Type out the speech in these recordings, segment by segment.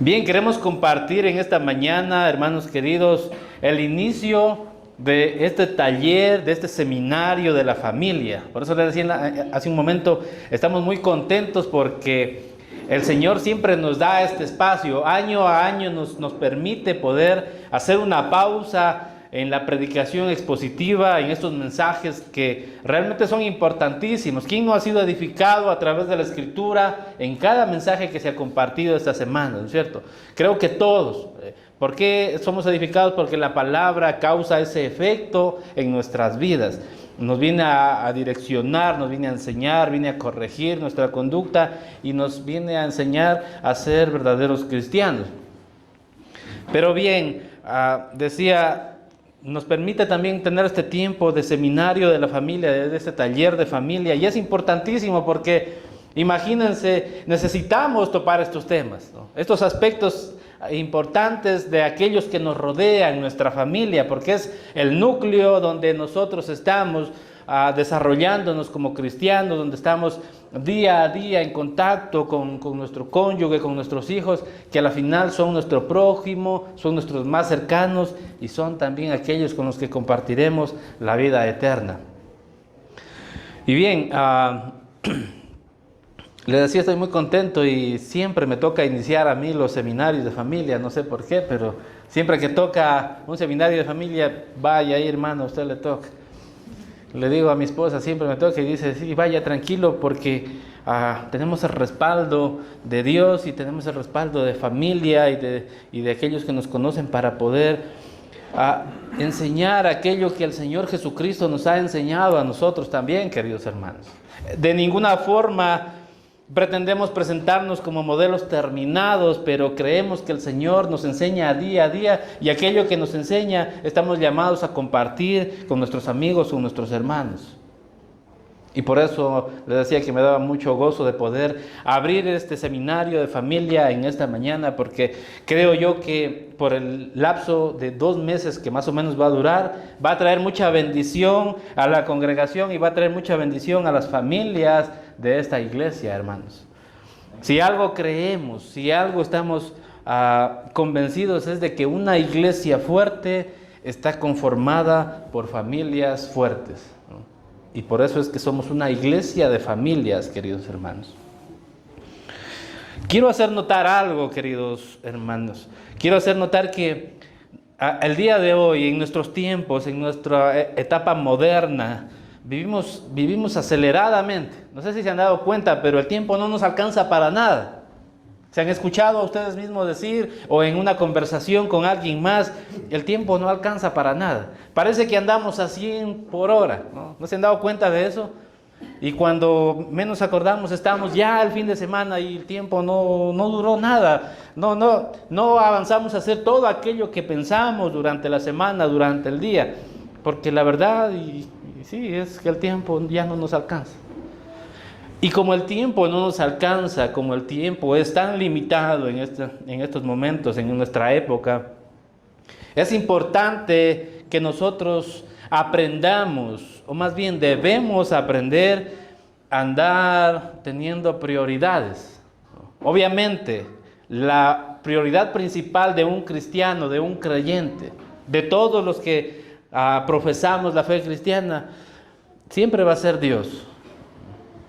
Bien, queremos compartir en esta mañana, hermanos queridos, el inicio de este taller, de este seminario de la familia. Por eso les decía hace un momento, estamos muy contentos porque el Señor siempre nos da este espacio, año a año nos permite poder hacer una pausa en la predicación expositiva, en estos mensajes que realmente son importantísimos. ¿Quién no ha sido edificado a través de la Escritura en cada mensaje que se ha compartido esta semana? ¿No es cierto? Creo que todos. ¿Por qué somos edificados? Porque la palabra causa ese efecto en nuestras vidas. Nos viene a direccionar, nos viene a enseñar, viene a corregir nuestra conducta y nos viene a enseñar a ser verdaderos cristianos. Pero bien, nos permite también tener este tiempo de seminario de la familia, de este taller de familia, y es importantísimo porque, imagínense, necesitamos topar estos temas, ¿no? Estos aspectos importantes de aquellos que nos rodean, nuestra familia, porque es el núcleo donde nosotros estamos desarrollándonos como cristianos, donde estamos día a día en contacto con nuestro cónyuge, con nuestros hijos, que a la final son nuestro prójimo, son nuestros más cercanos y son también aquellos con los que compartiremos la vida eterna. Y bien, les decía, estoy muy contento y siempre me toca iniciar a mí los seminarios de familia, no sé por qué, pero siempre que toca un seminario de familia, vaya ahí hermano, a usted le toca. Le digo a mi esposa, siempre me toca y dice, sí, vaya tranquilo porque tenemos el respaldo de Dios y tenemos el respaldo de familia y de aquellos que nos conocen para poder enseñar aquello que el Señor Jesucristo nos ha enseñado a nosotros también, queridos hermanos. De ninguna forma pretendemos presentarnos como modelos terminados, pero creemos que el Señor nos enseña día a día y aquello que nos enseña estamos llamados a compartir con nuestros amigos, con nuestros hermanos. Y por eso les decía que me daba mucho gozo de poder abrir este seminario de familia en esta mañana, porque creo yo que por el lapso de 2 meses que más o menos va a durar, va a traer mucha bendición a la congregación y va a traer mucha bendición a las familias de esta iglesia, hermanos. Si algo creemos, si algo estamos convencidos es de que una iglesia fuerte está conformada por familias fuertes, ¿no? Y por eso es que somos una iglesia de familias, queridos hermanos. Quiero hacer notar algo, queridos hermanos. Quiero hacer notar que el día de hoy, en nuestros tiempos, en nuestra etapa moderna, vivimos aceleradamente. No sé si se han dado cuenta, pero el tiempo no nos alcanza para nada. ¿Se han escuchado a ustedes mismos decir, o en una conversación con alguien más, el tiempo no alcanza para nada? Parece que andamos a 100 por hora, ¿no? ¿No se han dado cuenta de eso? Y cuando menos acordamos, estamos ya al fin de semana y el tiempo no duró nada. No avanzamos a hacer todo aquello que pensamos durante la semana, durante el día. Porque la verdad, y sí, es que el tiempo ya no nos alcanza. Y como el tiempo no nos alcanza, como el tiempo es tan limitado en estos momentos, en nuestra época, es importante que nosotros aprendamos, o más bien debemos aprender a andar teniendo prioridades. Obviamente, la prioridad principal de un cristiano, de un creyente, de todos los que profesamos la fe cristiana, siempre va a ser Dios.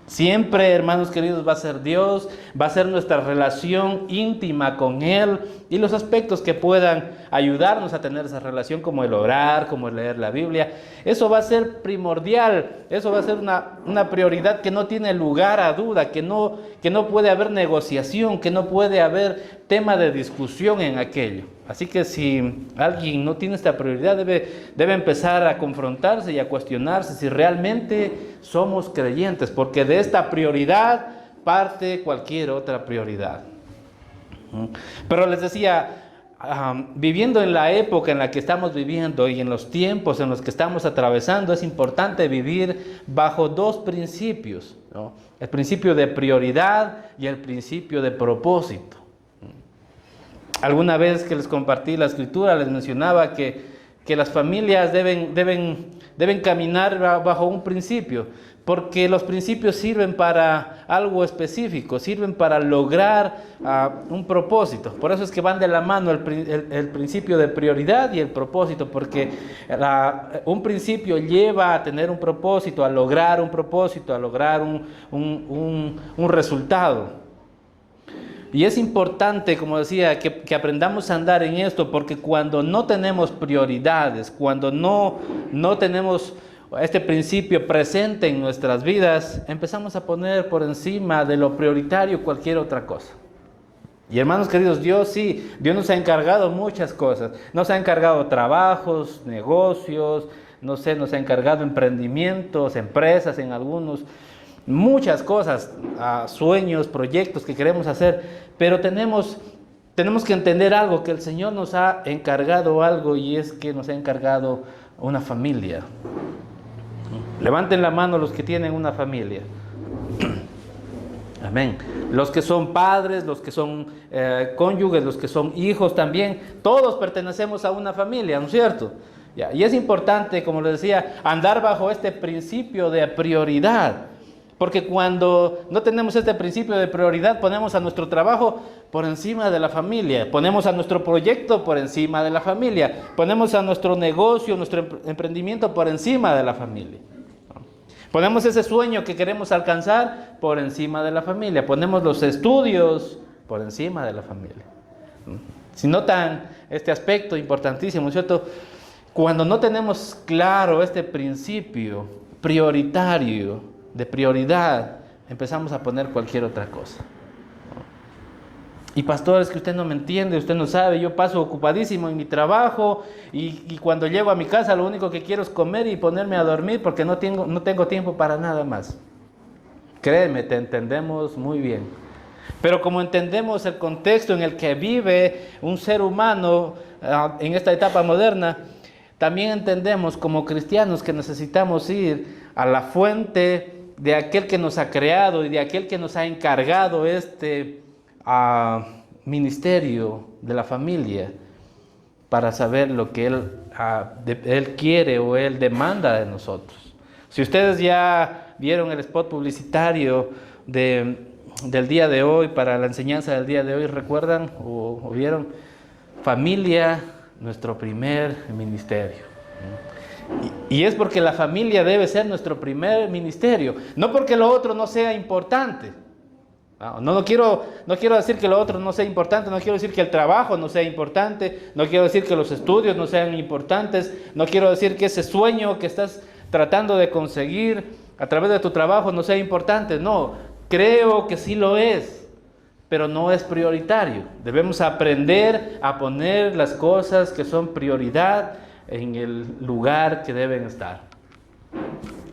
Siempre, hermanos queridos, va a ser Dios, va a ser nuestra relación íntima con Él y los aspectos que puedan ayudarnos a tener esa relación, como el orar, como el leer la Biblia. Eso va a ser primordial, eso va a ser una prioridad que no tiene lugar a duda, que no puede haber negociación, que no puede haber tema de discusión en aquello. Así que si alguien no tiene esta prioridad, debe empezar a confrontarse y a cuestionarse si realmente somos creyentes, porque de esta prioridad parte cualquier otra prioridad. Pero les decía, viviendo en la época en la que estamos viviendo y en los tiempos en los que estamos atravesando, es importante vivir bajo 2 principios, ¿no? El principio de prioridad y el principio de propósito. Alguna vez que les compartí la escritura, les mencionaba que las familias deben caminar bajo un principio. Porque los principios sirven para algo específico, sirven para lograr un propósito. Por eso es que van de la mano el principio de prioridad y el propósito, porque un principio lleva a tener un propósito, a lograr un propósito, a lograr un resultado. Y es importante, como decía, que aprendamos a andar en esto, porque cuando no tenemos prioridades, cuando no tenemos este principio presente en nuestras vidas, empezamos a poner por encima de lo prioritario cualquier otra cosa. Y hermanos queridos, Dios nos ha encargado muchas cosas. Nos ha encargado trabajos, negocios, nos ha encargado emprendimientos, empresas en algunos, muchas cosas, sueños, proyectos que queremos hacer, pero tenemos que entender algo, que el Señor nos ha encargado algo, y es que nos ha encargado una familia. Levanten la mano los que tienen una familia. Amén. Los que son padres, los que son cónyuges, los que son hijos también, todos pertenecemos a una familia, ¿no es cierto? Y es importante, como les decía, andar bajo este principio de prioridad. Porque cuando no tenemos este principio de prioridad, ponemos a nuestro trabajo por encima de la familia, ponemos a nuestro proyecto por encima de la familia, ponemos a nuestro negocio, nuestro emprendimiento por encima de la familia. Ponemos ese sueño que queremos alcanzar por encima de la familia, ponemos los estudios por encima de la familia. Si notan este aspecto importantísimo, ¿cierto? Cuando no tenemos claro este principio prioritario, de prioridad, empezamos a poner cualquier otra cosa. Y pastor, es que usted no me entiende, usted no sabe, yo paso ocupadísimo en mi trabajo y cuando llego a mi casa lo único que quiero es comer y ponerme a dormir porque no tengo tiempo para nada más. Créeme, te entendemos muy bien. Pero como entendemos el contexto en el que vive un ser humano en esta etapa moderna, también entendemos como cristianos que necesitamos ir a la fuente de aquel que nos ha creado y de aquel que nos ha encargado este ministerio de la familia, para saber lo que Él quiere o Él demanda de nosotros. Si ustedes ya vieron el spot publicitario del día de hoy, para la enseñanza del día de hoy, ¿recuerdan o vieron? Familia, nuestro primer ministerio. Y es porque la familia debe ser nuestro primer ministerio, no porque lo otro no sea importante. No quiero decir que lo otro no sea importante, no quiero decir que el trabajo no sea importante, no quiero decir que los estudios no sean importantes, no quiero decir que ese sueño que estás tratando de conseguir a través de tu trabajo no sea importante. No, creo que sí lo es, pero no es prioritario. Debemos aprender a poner las cosas que son prioridad en el lugar que deben estar.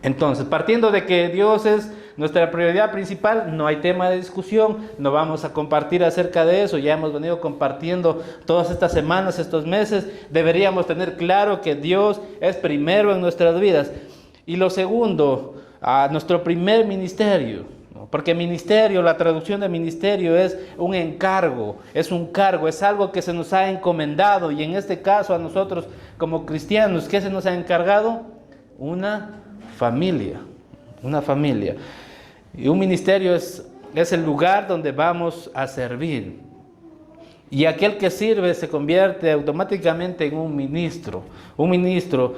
Entonces, partiendo de que Dios es nuestra prioridad principal, no hay tema de discusión, no vamos a compartir acerca de eso, ya hemos venido compartiendo todas estas semanas, estos meses. Deberíamos tener claro que Dios es primero en nuestras vidas. Y lo segundo, nuestro primer ministerio, ¿no? Porque ministerio, la traducción de ministerio es un encargo, es un cargo, es algo que se nos ha encomendado, y en este caso a nosotros como cristianos, ¿qué se nos ha encargado? Una familia. Y un ministerio es el lugar donde vamos a servir. Y aquel que sirve se convierte automáticamente en un ministro. Un ministro,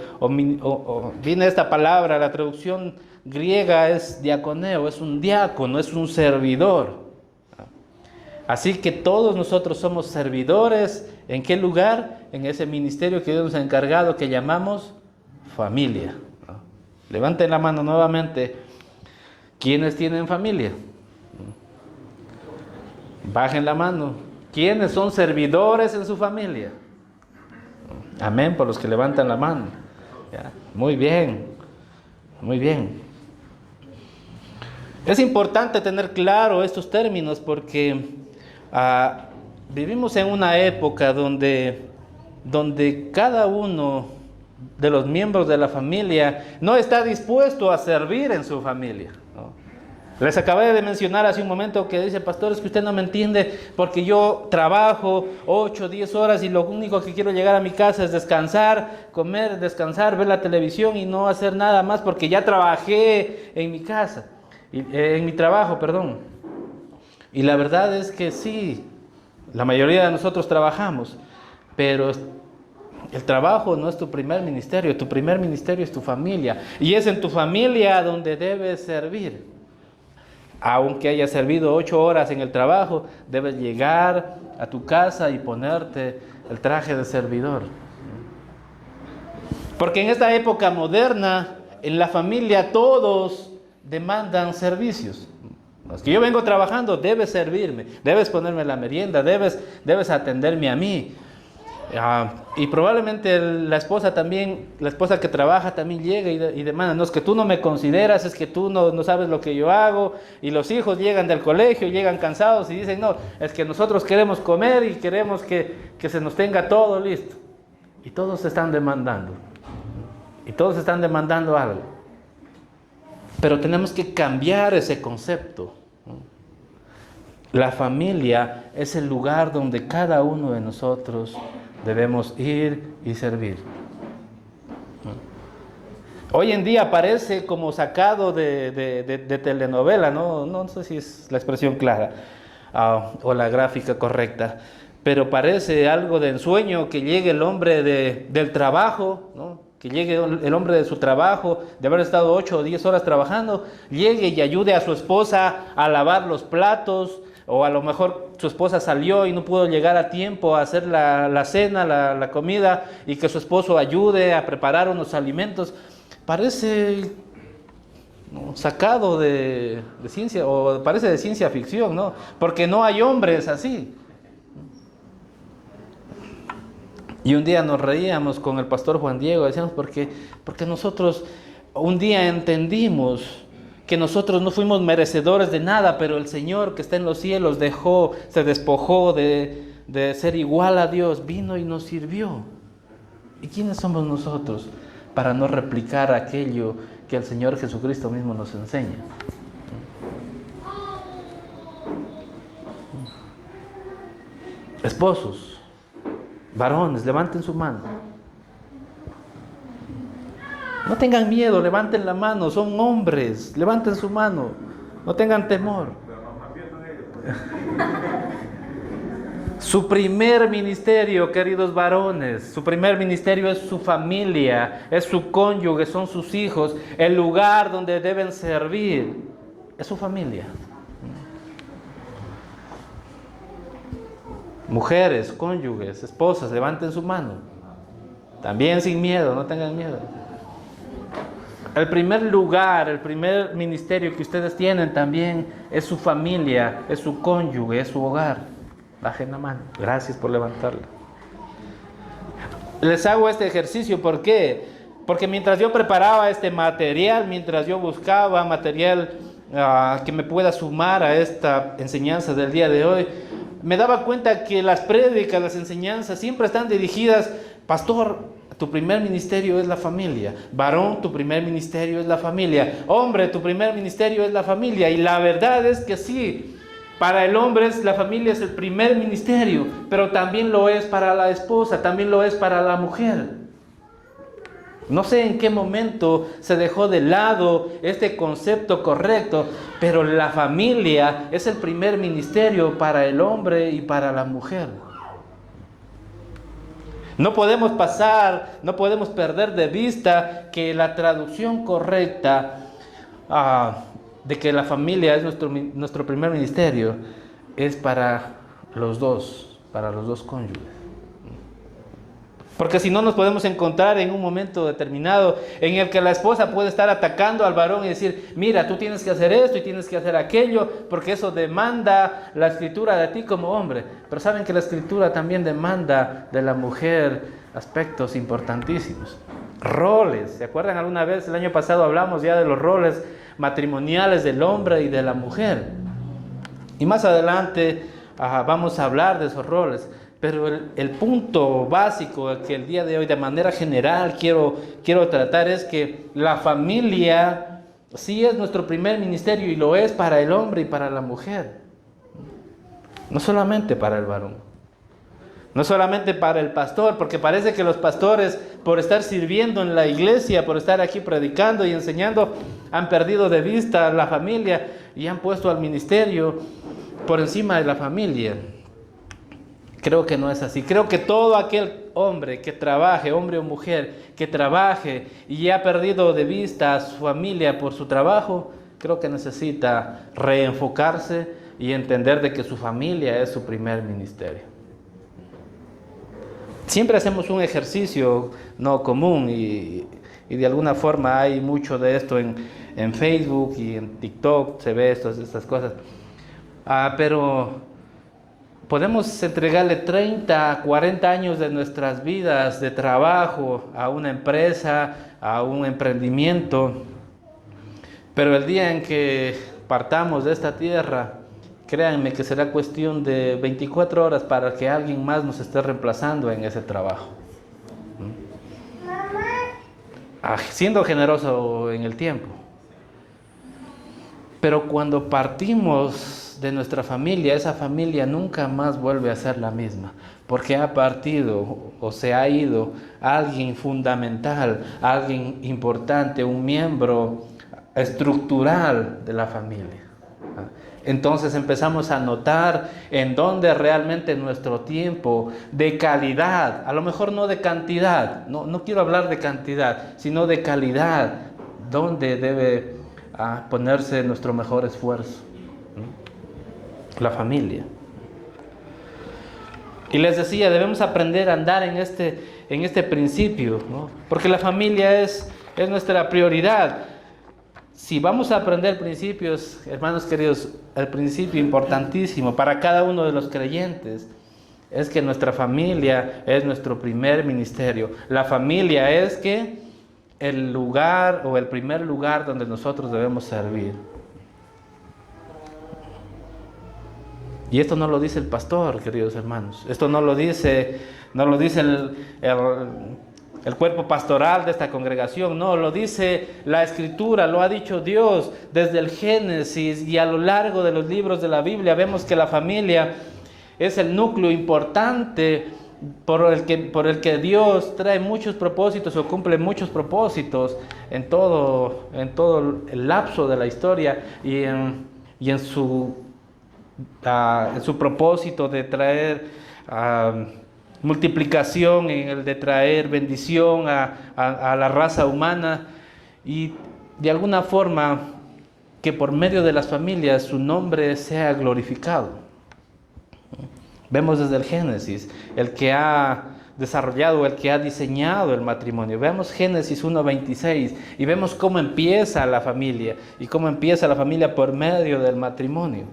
viene esta palabra, la traducción griega es diaconeo, es un diácono, es un servidor. Así que todos nosotros somos servidores. ¿En qué lugar? En ese ministerio que Dios nos ha encargado, que llamamos familia. Levanten la mano nuevamente. ¿Quiénes tienen familia? Bajen la mano. ¿Quiénes son servidores en su familia? Amén, por los que levantan la mano. ¿Ya? Muy bien, muy bien. Es importante tener claro estos términos porque vivimos en una época donde cada uno de los miembros de la familia no está dispuesto a servir en su familia, ¿no? Les acabé de mencionar hace un momento que dice, pastor, es que usted no me entiende porque yo trabajo 8, 10 horas y lo único que quiero llegar a mi casa es descansar, comer, descansar, ver la televisión y no hacer nada más porque ya trabajé en mi casa, en mi trabajo, perdón. Y la verdad es que sí, la mayoría de nosotros trabajamos, pero el trabajo no es tu primer ministerio es tu familia. Y es en tu familia donde debes servir. Aunque hayas servido 8 horas en el trabajo, debes llegar a tu casa y ponerte el traje de servidor. Porque en esta época moderna, en la familia todos demandan servicios. Los que yo vengo trabajando, debes servirme, debes ponerme la merienda, debes atenderme a mí. Y probablemente la esposa que trabaja también llega y demanda, no es que tú no me consideras, es que tú no sabes lo que yo hago. Y los hijos llegan del colegio, llegan cansados y dicen, no, es que nosotros queremos comer y queremos que se nos tenga todo listo. Y todos están demandando. Y todos están demandando algo. Pero tenemos que cambiar ese concepto. La familia es el lugar donde cada uno de nosotros debemos ir y servir. Hoy en día parece como sacado de telenovela, no sé si es la expresión clara o la gráfica correcta, pero parece algo de ensueño que llegue el hombre del trabajo, ¿no? Que llegue el hombre de su trabajo, de haber estado 8 o 10 horas trabajando, llegue y ayude a su esposa a lavar los platos, o a lo mejor su esposa salió y no pudo llegar a tiempo a hacer la cena, la comida, y que su esposo ayude a preparar unos alimentos. Parece sacado de ciencia, o parece de ciencia ficción, ¿no? Porque no hay hombres así. Y un día nos reíamos con el pastor Juan Diego, decíamos, porque nosotros un día entendimos que nosotros no fuimos merecedores de nada, pero el Señor que está en los cielos se despojó de ser igual a Dios, vino y nos sirvió. ¿Y quiénes somos nosotros para no replicar aquello que el Señor Jesucristo mismo nos enseña? Esposos, varones, levanten su mano. No tengan miedo, levanten la mano, son hombres, levanten su mano, no tengan temor. Su primer ministerio, queridos varones, su primer ministerio es su familia, es su cónyuge, son sus hijos, el lugar donde deben servir, es su familia. Mujeres, cónyuges, esposas, levanten su mano. También sin miedo, no tengan miedo. El primer lugar, el primer ministerio que ustedes tienen también es su familia, es su cónyuge, es su hogar. Bajen la mano. Gracias por levantarla. Les hago este ejercicio, ¿por qué? Porque mientras yo preparaba este material, mientras yo buscaba material que me pueda sumar a esta enseñanza del día de hoy, me daba cuenta que las prédicas, las enseñanzas siempre están dirigidas, pastor, tu primer ministerio es la familia. Varón, tu primer ministerio es la familia. Hombre, tu primer ministerio es la familia. Y la verdad es que sí, para el hombre la familia es el primer ministerio, pero también lo es para la esposa, también lo es para la mujer. No sé en qué momento se dejó de lado este concepto correcto, pero la familia es el primer ministerio para el hombre y para la mujer. No podemos perder de vista que la traducción correcta de que la familia es nuestro primer ministerio es para los dos cónyuges. Porque si no nos podemos encontrar en un momento determinado en el que la esposa puede estar atacando al varón y decir, mira, tú tienes que hacer esto y tienes que hacer aquello, porque eso demanda la escritura de ti como hombre. Pero saben que la escritura también demanda de la mujer aspectos importantísimos. Roles. ¿Se acuerdan alguna vez? El año pasado hablamos ya de los roles matrimoniales del hombre y de la mujer. Y más adelante vamos a hablar de esos roles. Pero el punto básico que el día de hoy de manera general quiero tratar es que la familia Sí es nuestro primer ministerio y lo es para el hombre y para la mujer. No solamente para el varón. No solamente para el pastor, porque parece que los pastores, por estar sirviendo en la iglesia, por estar aquí predicando y enseñando, han perdido de vista la familia y han puesto al ministerio por encima de la familia. Creo que no es así. Creo que todo aquel hombre que trabaje, hombre o mujer, que trabaje y ha perdido de vista a su familia por su trabajo, creo que necesita reenfocarse y entender de que su familia es su primer ministerio. Siempre hacemos un ejercicio no común y de alguna forma hay mucho de esto en Facebook y en TikTok, se ve estas cosas. Pero podemos entregarle 30, 40 años de nuestras vidas de trabajo a una empresa, a un emprendimiento, pero el día en que partamos de esta tierra, créanme que será cuestión de 24 horas para que alguien más nos esté reemplazando en ese trabajo. Siendo generoso en el tiempo. Pero cuando partimos de nuestra familia, esa familia nunca más vuelve a ser la misma, porque ha partido o se ha ido alguien fundamental, alguien importante, un miembro estructural de la familia. Entonces empezamos a notar en dónde realmente nuestro tiempo de calidad, a lo mejor no de cantidad, no quiero hablar de cantidad, sino de calidad, dónde debe ponerse nuestro mejor esfuerzo. La familia. Y les decía, debemos aprender a andar en este principio, ¿no? Porque la familia es nuestra prioridad. Si vamos a aprender principios, hermanos queridos, el principio importantísimo para cada uno de los creyentes es que nuestra familia es nuestro primer ministerio. La familia es que el lugar o el primer lugar donde nosotros debemos servir. Y esto no lo dice el pastor, queridos hermanos. Esto no lo dice el cuerpo pastoral de esta congregación, no, lo dice la Escritura, lo ha dicho Dios desde el Génesis y a lo largo de los libros de la Biblia. Vemos que la familia es el núcleo importante por el que Dios trae muchos propósitos o cumple muchos propósitos en todo el lapso de la historia y en su propósito de traer multiplicación, en el de traer bendición a la raza humana y de alguna forma que por medio de las familias su nombre sea glorificado. Vemos desde el Génesis, el que ha desarrollado, el que ha diseñado el matrimonio. Vemos Génesis 1:26 y vemos cómo empieza la familia y cómo empieza la familia por medio del matrimonio.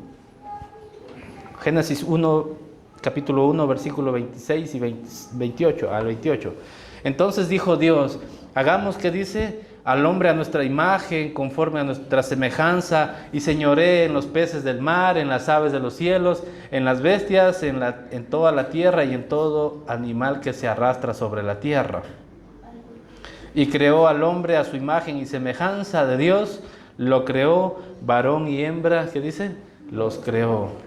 Génesis 1, capítulo 1, versículo 26 y 28 al 28. Entonces dijo Dios, hagamos, ¿qué dice? Al hombre a nuestra imagen, conforme a nuestra semejanza, y señoree en los peces del mar, en las aves de los cielos, en las bestias, en toda la tierra y en todo animal que se arrastra sobre la tierra. Y creó al hombre a su imagen y semejanza de Dios, lo creó, varón y hembra, ¿qué dice? Los creó.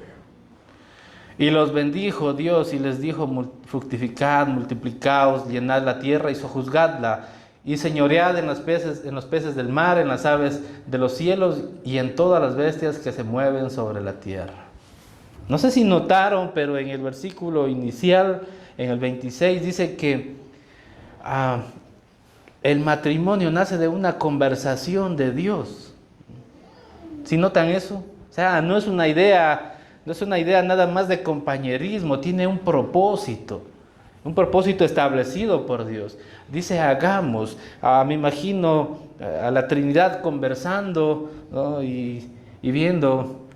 Y los bendijo Dios y les dijo, fructificad, multiplicaos, llenad la tierra y sojuzgadla, y señoread en los peces del mar, en las aves de los cielos y en todas las bestias que se mueven sobre la tierra. No sé si notaron, pero en el versículo inicial, en el 26, dice que el matrimonio nace de una conversación de Dios. ¿Sí notan eso? O sea, no es una idea nada más de compañerismo, tiene un propósito establecido por Dios. Dice, hagamos. Me imagino a la Trinidad conversando, ¿no? y viendo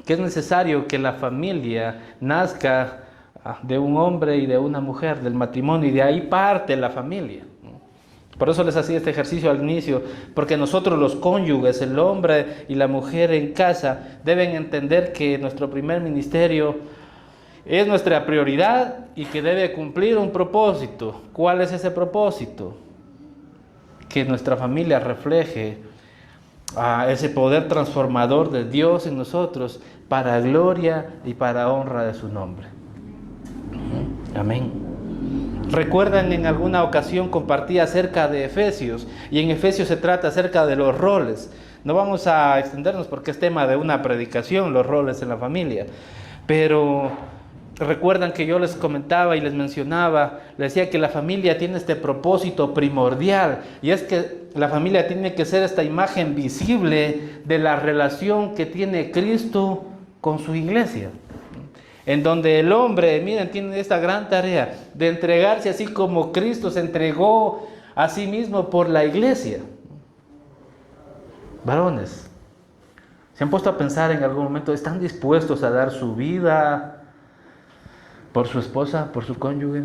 que es necesario que la familia nazca de un hombre y de una mujer, del matrimonio, y de ahí parte la familia. Por eso les hacía este ejercicio al inicio, porque nosotros los cónyuges, el hombre y la mujer en casa, deben entender que nuestro primer ministerio es nuestra prioridad y que debe cumplir un propósito. ¿Cuál es ese propósito? Que nuestra familia refleje ese poder transformador de Dios en nosotros para gloria y para honra de su nombre. Amén. Recuerdan, en alguna ocasión compartí acerca de Efesios, y en Efesios se trata acerca de los roles. No vamos a extendernos porque es tema de una predicación, los roles en la familia, pero recuerdan que yo les comentaba y les mencionaba, les decía que la familia tiene este propósito primordial, y es que la familia tiene que ser esta imagen visible de la relación que tiene Cristo con su iglesia, en donde el hombre, miren, tiene esta gran tarea de entregarse así como Cristo se entregó a sí mismo por la iglesia. Varones, ¿se han puesto a pensar en algún momento, están dispuestos a dar su vida por su esposa, por su cónyuge?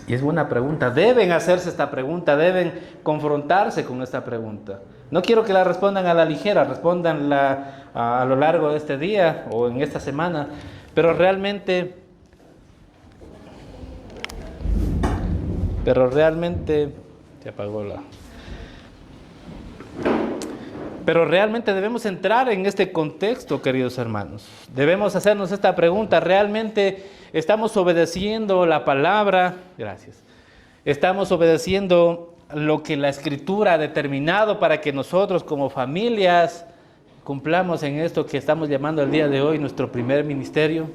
Y es buena pregunta. Deben hacerse esta pregunta, deben confrontarse con esta pregunta. No quiero que la respondan a la ligera, respondanla a lo largo de este día o en esta semana, pero realmente se apagó la... Pero realmente debemos entrar en este contexto, queridos hermanos. Debemos hacernos esta pregunta. ¿Realmente estamos obedeciendo la palabra? Gracias. ¿Estamos obedeciendo lo que la Escritura ha determinado para que nosotros como familias cumplamos en esto que estamos llamando el día de hoy nuestro primer ministerio?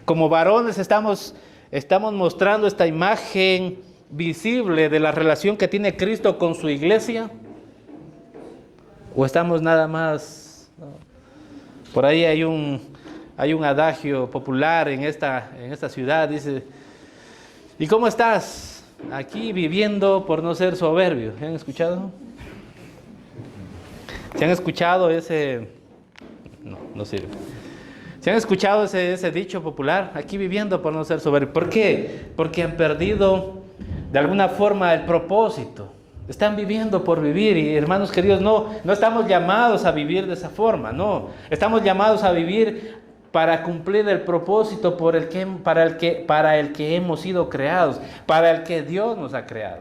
Como varones estamos mostrando esta imagen visible de la relación que tiene Cristo con su iglesia. ¿O estamos nada más? ¿No? Por ahí hay un adagio popular en esta ciudad, dice: ¿y cómo estás? Aquí viviendo por no ser soberbio. ¿Se han escuchado? ¿Se han escuchado ese? No sirve. ¿Se han escuchado ese dicho popular? Aquí viviendo por no ser soberbio. ¿Por qué? Porque han perdido de alguna forma el propósito. Están viviendo por vivir, y hermanos queridos, no estamos llamados a vivir de esa forma, no. Estamos llamados a vivir para cumplir el propósito para el que hemos sido creados, para el que Dios nos ha creado.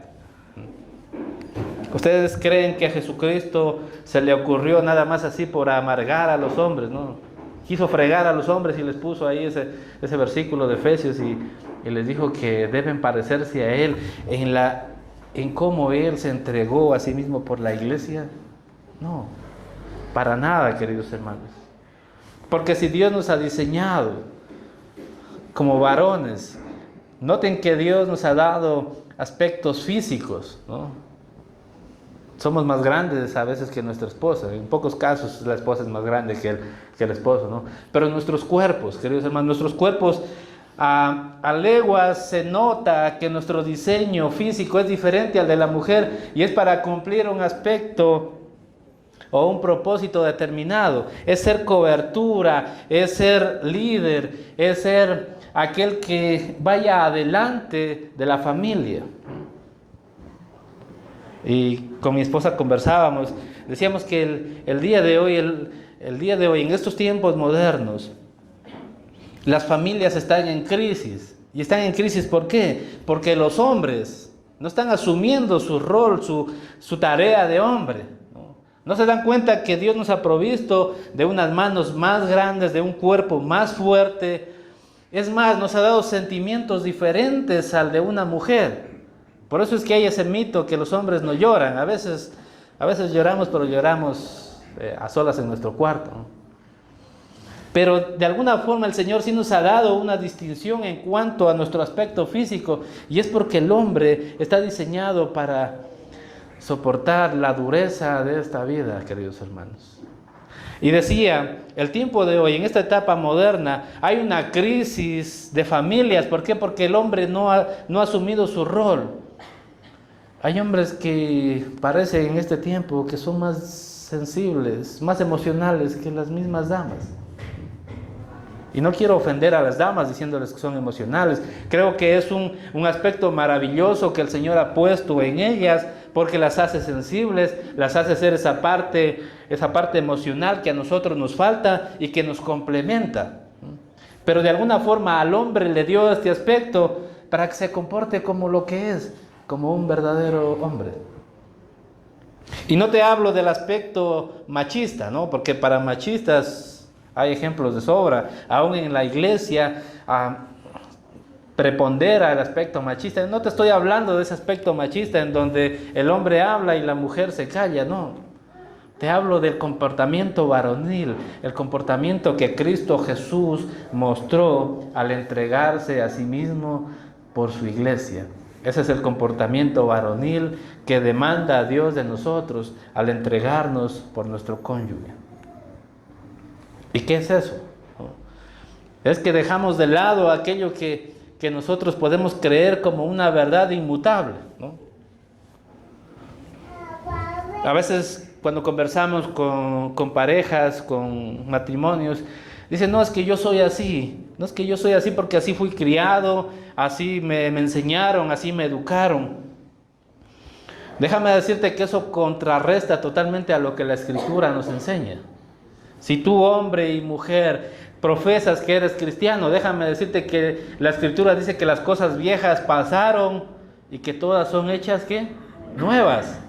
¿Ustedes creen que a Jesucristo se le ocurrió nada más así por amargar a los hombres, no? Quiso fregar a los hombres y les puso ahí ese versículo de Efesios y les dijo que deben parecerse a Él en cómo Él se entregó a sí mismo por la iglesia. No, para nada, queridos hermanos. Porque si Dios nos ha diseñado como varones, noten que Dios nos ha dado aspectos físicos, ¿no? Somos más grandes a veces que nuestra esposa. En pocos casos la esposa es más grande que el esposo, ¿no? Pero nuestros cuerpos, queridos hermanos, nuestros cuerpos, a leguas se nota que nuestro diseño físico es diferente al de la mujer, y es para cumplir un aspecto o un propósito determinado. Es ser cobertura, es ser líder, es ser aquel que vaya adelante de la familia. Y con mi esposa conversábamos, decíamos que el día de hoy, en estos tiempos modernos, las familias están en crisis. ¿Y están en crisis por qué? Porque los hombres no están asumiendo su rol, su tarea de hombre. No se dan cuenta que Dios nos ha provisto de unas manos más grandes, de un cuerpo más fuerte. Es más, nos ha dado sentimientos diferentes al de una mujer. Por eso es que hay ese mito que los hombres no lloran. A veces lloramos, pero lloramos a solas en nuestro cuarto, ¿no? Pero de alguna forma el Señor sí nos ha dado una distinción en cuanto a nuestro aspecto físico, y es porque el hombre está diseñado para soportar la dureza de esta vida, queridos hermanos. Y decía, el tiempo de hoy, en esta etapa moderna, hay una crisis de familias. ¿Por qué? Porque el hombre no ha asumido su rol. Hay hombres que parecen en este tiempo que son más sensibles, más emocionales que las mismas damas. Y no quiero ofender a las damas diciéndoles que son emocionales. Creo que es un aspecto maravilloso que el Señor ha puesto en ellas, porque las hace sensibles, las hace ser esa parte emocional que a nosotros nos falta y que nos complementa. Pero de alguna forma al hombre le dio este aspecto para que se comporte como lo que es, como un verdadero hombre. Y no te hablo del aspecto machista, ¿no? Porque para machistas hay ejemplos de sobra. Aún en la iglesia prepondera el aspecto machista. No te estoy hablando de ese aspecto machista en donde el hombre habla y la mujer se calla, no. Te hablo del comportamiento varonil, el comportamiento que Cristo Jesús mostró al entregarse a sí mismo por su iglesia. Ese es el comportamiento varonil que demanda a Dios de nosotros al entregarnos por nuestro cónyuge. ¿Y qué es eso? Es que dejamos de lado aquello que nosotros podemos creer como una verdad inmutable, ¿no? A veces cuando conversamos con parejas, con matrimonios, dicen, no, es que yo soy así, no es que yo soy así porque así fui criado, así me enseñaron, así me educaron. Déjame decirte que eso contrarresta totalmente a lo que la Escritura nos enseña. Si tú, hombre y mujer, profesas que eres cristiano, déjame decirte que la Escritura dice que las cosas viejas pasaron y que todas son hechas, ¿qué? Nuevas.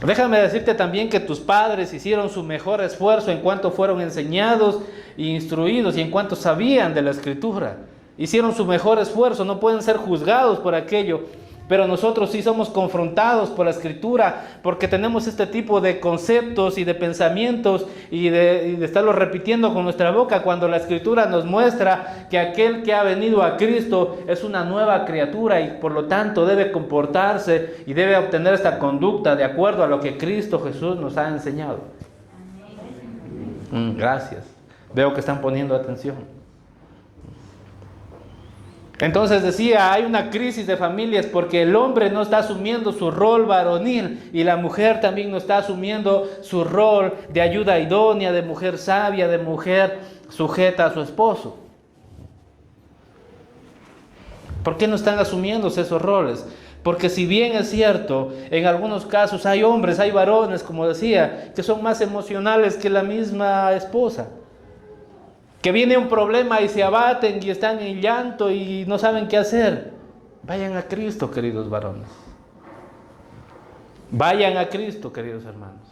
Déjame decirte también que tus padres hicieron su mejor esfuerzo en cuanto fueron enseñados e instruidos y en cuanto sabían de la Escritura. Hicieron su mejor esfuerzo, no pueden ser juzgados por aquello. Pero nosotros sí somos confrontados por la Escritura porque tenemos este tipo de conceptos y de pensamientos y de estarlos repitiendo con nuestra boca cuando la Escritura nos muestra que aquel que ha venido a Cristo es una nueva criatura y por lo tanto debe comportarse y debe obtener esta conducta de acuerdo a lo que Cristo Jesús nos ha enseñado. Gracias. Veo que están poniendo atención. Entonces decía, hay una crisis de familias porque el hombre no está asumiendo su rol varonil y la mujer también no está asumiendo su rol de ayuda idónea, de mujer sabia, de mujer sujeta a su esposo. ¿Por qué no están asumiéndose esos roles? Porque si bien es cierto, en algunos casos hay hombres, hay varones, como decía, que son más emocionales que la misma esposa. Que viene un problema y se abaten y están en llanto y no saben qué hacer. Vayan a Cristo, queridos varones. Vayan a Cristo, queridos hermanos.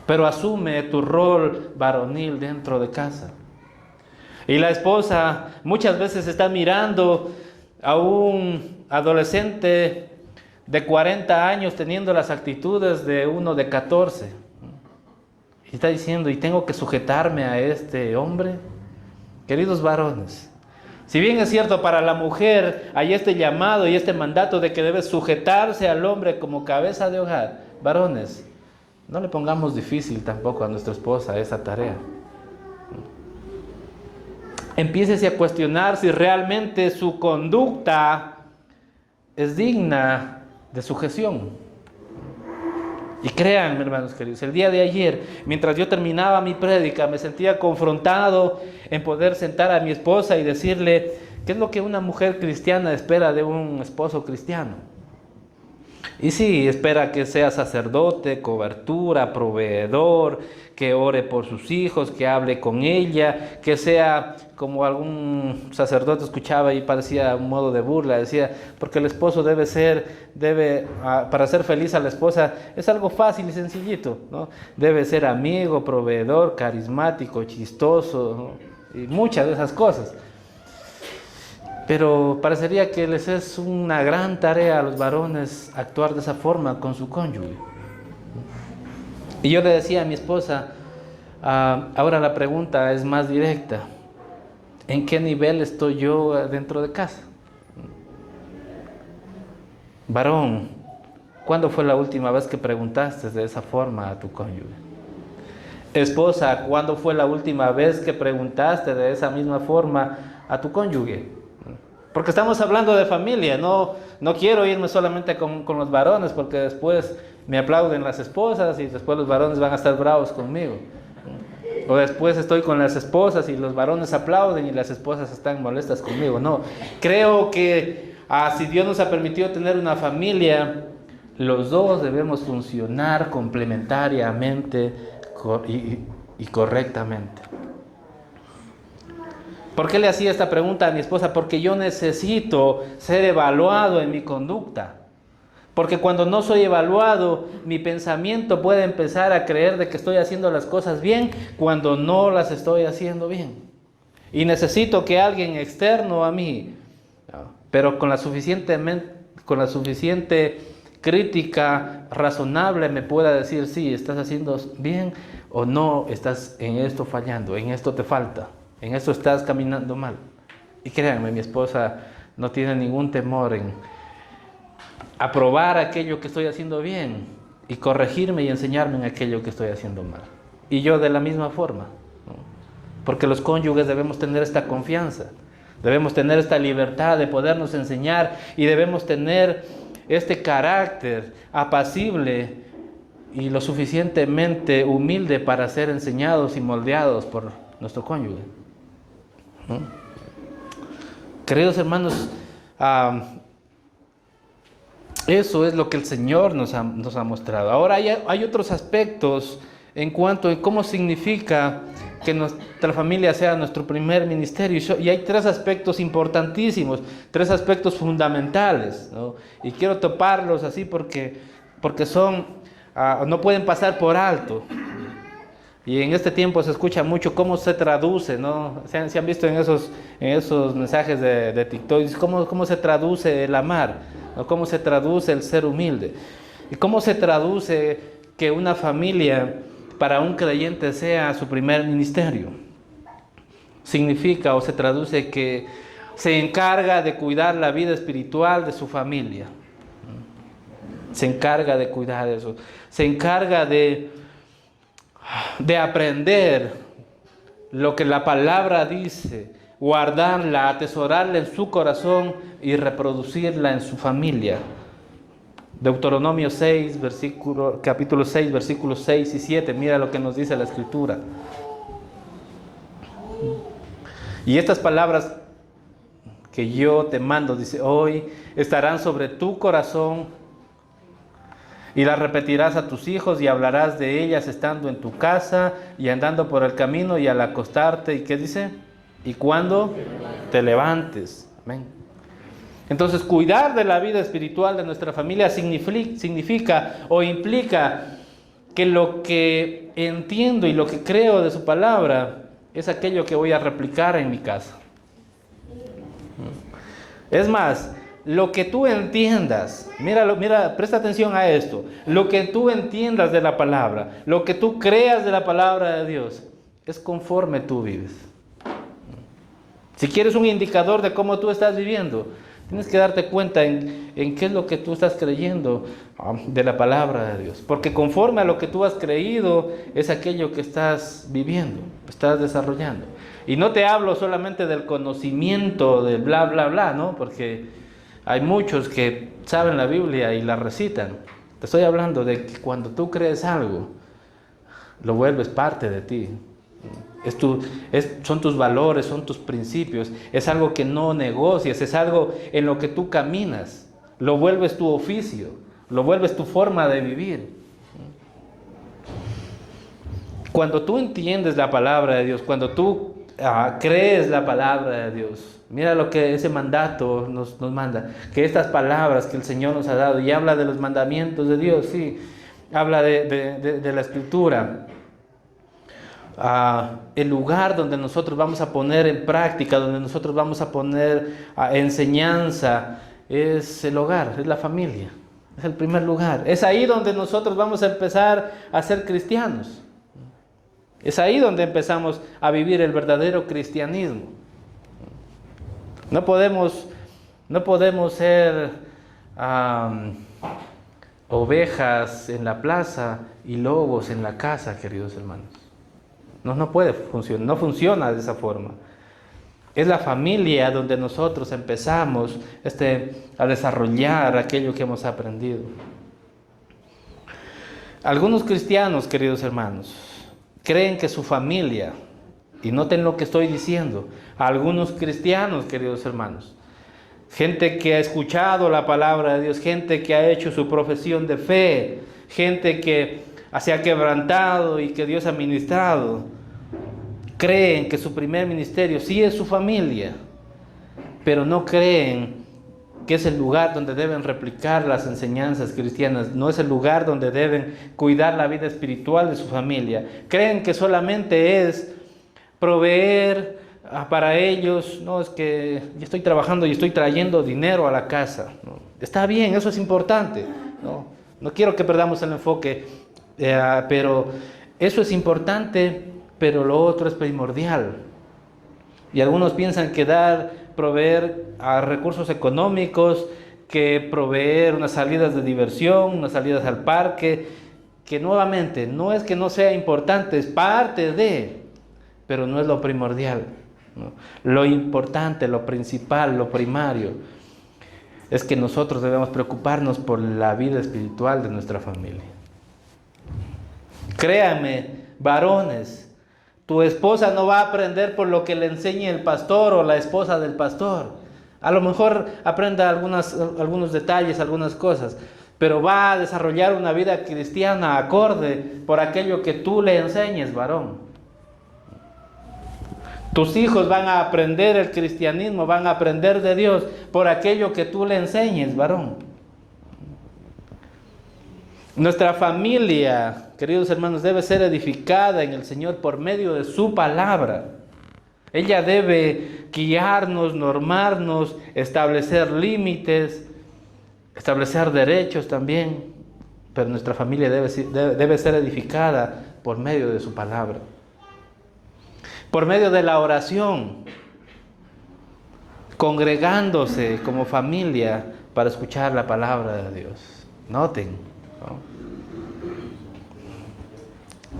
Pero asume tu rol varonil dentro de casa. Y la esposa muchas veces está mirando a un adolescente de 40 años teniendo las actitudes de uno de 14. Y está diciendo, ¿y tengo que sujetarme a este hombre? Queridos varones, si bien es cierto para la mujer hay este llamado y este mandato de que debe sujetarse al hombre como cabeza de hogar, varones, no le pongamos difícil tampoco a nuestra esposa esa tarea. Empiécese a cuestionar si realmente su conducta es digna de sujeción. Y créanme, hermanos queridos, el día de ayer, mientras yo terminaba mi prédica, me sentía confrontado en poder sentar a mi esposa y decirle, ¿qué es lo que una mujer cristiana espera de un esposo cristiano? Y sí, espera que sea sacerdote, cobertura, proveedor, que ore por sus hijos, que hable con ella, que sea como algún sacerdote escuchaba y parecía un modo de burla, decía, porque el esposo para ser feliz a la esposa es algo fácil y sencillito, ¿no? Debe ser amigo, proveedor, carismático, chistoso, ¿no? Y muchas de esas cosas. Pero parecería que les es una gran tarea a los varones actuar de esa forma con su cónyuge. Y yo le decía a mi esposa, ahora la pregunta es más directa. ¿En qué nivel estoy yo dentro de casa? Varón, ¿cuándo fue la última vez que preguntaste de esa forma a tu cónyuge? Esposa, ¿cuándo fue la última vez que preguntaste de esa misma forma a tu cónyuge? Porque estamos hablando de familia, no quiero irme solamente con los varones, porque después me aplauden las esposas y después los varones van a estar bravos conmigo. O después estoy con las esposas y los varones aplauden y las esposas están molestas conmigo. No, creo que si Dios nos ha permitido tener una familia, los dos debemos funcionar complementariamente y correctamente. ¿Por qué le hacía esta pregunta a mi esposa? Porque yo necesito ser evaluado en mi conducta. Porque cuando no soy evaluado, mi pensamiento puede empezar a creer de que estoy haciendo las cosas bien cuando no las estoy haciendo bien. Y necesito que alguien externo a mí, pero con la suficiente crítica razonable, me pueda decir, sí, estás haciendo bien o no, estás en esto fallando, en esto te falta, en esto estás caminando mal. Y créanme, mi esposa no tiene ningún temor en aprobar aquello que estoy haciendo bien y corregirme y enseñarme en aquello que estoy haciendo mal. Y yo de la misma forma, ¿no? Porque los cónyuges debemos tener esta confianza, debemos tener esta libertad de podernos enseñar y debemos tener este carácter apacible y lo suficientemente humilde para ser enseñados y moldeados por nuestro cónyuge, ¿no? Queridos hermanos, eso es lo que el Señor nos ha mostrado. Ahora hay otros aspectos en cuanto a cómo significa que nuestra familia sea nuestro primer ministerio. Y hay tres aspectos importantísimos, tres aspectos fundamentales, ¿no? Y quiero toparlos así porque son, no pueden pasar por alto. Y en este tiempo se escucha mucho cómo se traduce, ¿no? Se han visto en esos mensajes de TikTok, cómo se traduce el amar, ¿no? Cómo se traduce el ser humilde. Y cómo se traduce que una familia para un creyente sea su primer ministerio. Significa o se traduce que se encarga de cuidar la vida espiritual de su familia. Se encarga de cuidar eso. Se encarga de aprender lo que la palabra dice, guardarla, atesorarla en su corazón y reproducirla en su familia. Deuteronomio 6, capítulo 6, versículos 6 y 7, mira lo que nos dice la Escritura. Y estas palabras que yo te mando, dice, hoy estarán sobre tu corazón y las repetirás a tus hijos y hablarás de ellas estando en tu casa y andando por el camino y al acostarte. ¿Y qué dice? Y cuando te levantes. Amén. Entonces, cuidar de la vida espiritual de nuestra familia significa o implica que lo que entiendo y lo que creo de su palabra es aquello que voy a replicar en mi casa. Es más, lo que tú entiendas, mira, presta atención a esto, lo que tú entiendas de la palabra, lo que tú creas de la palabra de Dios, es conforme tú vives. Si quieres un indicador de cómo tú estás viviendo, tienes que darte cuenta en qué es lo que tú estás creyendo de la palabra de Dios. Porque conforme a lo que tú has creído, es aquello que estás viviendo, estás desarrollando. Y no te hablo solamente del conocimiento del bla, bla, bla, ¿no? Porque hay muchos que saben la Biblia y la recitan. Te estoy hablando de que cuando tú crees algo, lo vuelves parte de ti. Son tus valores, son tus principios, es algo que no negocias, es algo en lo que tú caminas, lo vuelves tu oficio, lo vuelves tu forma de vivir. Cuando tú entiendes la palabra de Dios, cuando tú crees la palabra de Dios, mira lo que ese mandato nos manda, que estas palabras que el Señor nos ha dado, y habla de los mandamientos de Dios, sí, habla de la Escritura. El lugar donde nosotros vamos a poner en práctica, donde nosotros vamos a poner enseñanza, es el hogar, es la familia, es el primer lugar. Es ahí donde nosotros vamos a empezar a ser cristianos. Es ahí donde empezamos a vivir el verdadero cristianismo. No podemos ser ovejas en la plaza y lobos en la casa, queridos hermanos. No puede funcionar, no funciona de esa forma. Es la familia donde nosotros empezamos a desarrollar aquello que hemos aprendido. Algunos cristianos, queridos hermanos, creen que su familia, y noten lo que estoy diciendo, algunos cristianos, queridos hermanos, gente que ha escuchado la palabra de Dios, gente que ha hecho su profesión de fe, gente que se ha quebrantado y que Dios ha ministrado, creen que su primer ministerio sí es su familia, pero no creen que es el lugar donde deben replicar las enseñanzas cristianas, no es el lugar donde deben cuidar la vida espiritual de su familia. Creen que solamente es proveer para ellos, no, es que yo estoy trabajando y estoy trayendo dinero a la casa, ¿no? Está bien, eso es importante, no quiero que perdamos el enfoque, pero eso es importante, pero lo otro es primordial. Y algunos piensan que proveer a recursos económicos, que proveer unas salidas de diversión, unas salidas al parque, que nuevamente no es que no sea importante, es parte de, pero no es lo primordial, ¿no? Lo importante, lo principal, lo primario, es que nosotros debemos preocuparnos por la vida espiritual de nuestra familia. Créame, varones, tu esposa no va a aprender por lo que le enseñe el pastor o la esposa del pastor. A lo mejor aprenda algunos detalles, algunas cosas, pero va a desarrollar una vida cristiana acorde por aquello que tú le enseñes, varón. Tus hijos van a aprender el cristianismo, van a aprender de Dios por aquello que tú le enseñes, varón. Nuestra familia, queridos hermanos, debe ser edificada en el Señor por medio de su palabra. Ella debe guiarnos, normarnos, establecer límites, establecer derechos también. Pero nuestra familia debe ser edificada por medio de su palabra. Por medio de la oración, congregándose como familia para escuchar la palabra de Dios. Noten, ¿no?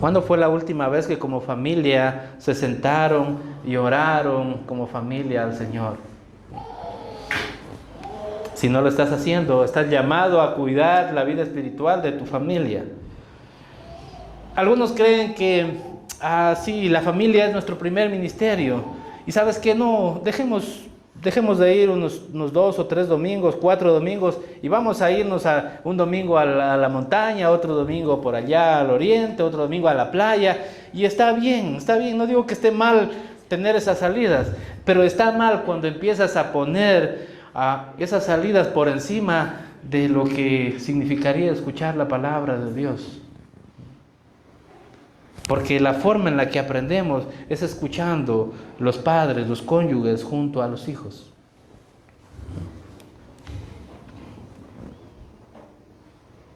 ¿Cuándo fue la última vez que como familia se sentaron y oraron como familia al Señor? Si no lo estás haciendo, estás llamado a cuidar la vida espiritual de tu familia. Algunos creen que sí, la familia es nuestro primer ministerio. Y sabes que no, dejemos de ir unos 2 o 3 domingos, 4 domingos, y vamos a irnos un domingo a la montaña, otro domingo por allá al oriente, otro domingo a la playa. Y está bien, no digo que esté mal tener esas salidas, pero está mal cuando empiezas a poner esas salidas por encima de lo que significaría escuchar la palabra de Dios. Porque la forma en la que aprendemos es escuchando los padres, los cónyuges junto a los hijos.